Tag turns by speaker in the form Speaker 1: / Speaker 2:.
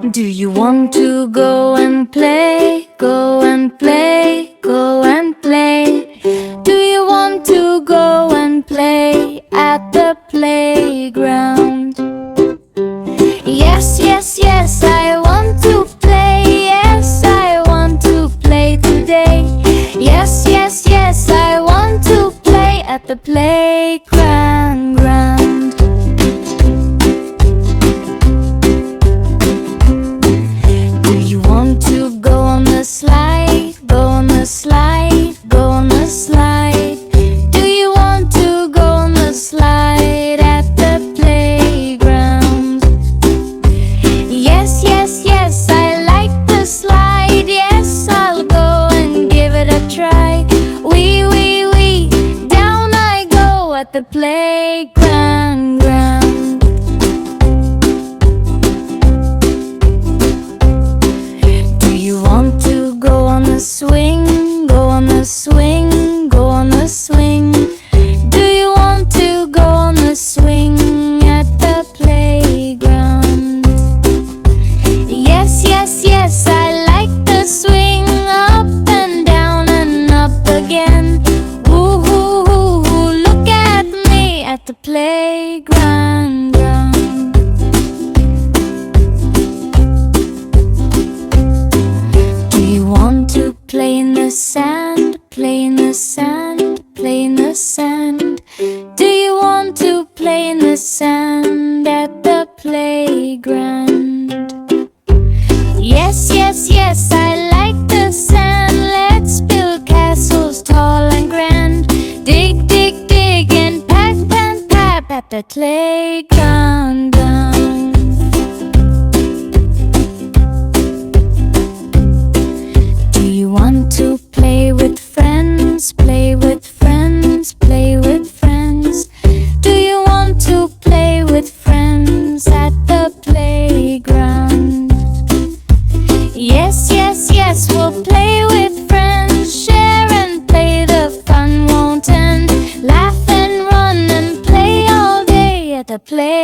Speaker 1: Do you want to go and play? Go and play, go and play. Do you want to go and play at the playground? Yes, yes, yes, I want to play. Yes, I want to play today. Yes, yes, yes, I want to play at the playground. Do you want to go on the slide? Go on the slide, go on the slide. Do you want to go on the slide at the playground? Yes, yes, yes, I like the slide. Yes, I'll go and give it a try. Wee, down I go at the playground. Do you want to go on the swing? Go on the swing, go on the swing. Do you want to go on the swing at the playground? Yes, yes, yes, I like the swing. Up and down and up again. Woo, look at me at the playground. Do you want to play in the sand? Play in the sand, play in the sand. Do you want to play in the sand at the playground? Yes, yes, yes, I like the sand. Let's build castles tall and grand. Dig, dig, dig and pat, pat, pat at the playground. Do you want to play with friends? Play with friends, play with friends. Do you want to play with friends at the playground? Yes, yes, yes, we'll play with friends. Share and play, the fun won't end. Laugh and run and play all day at the playground.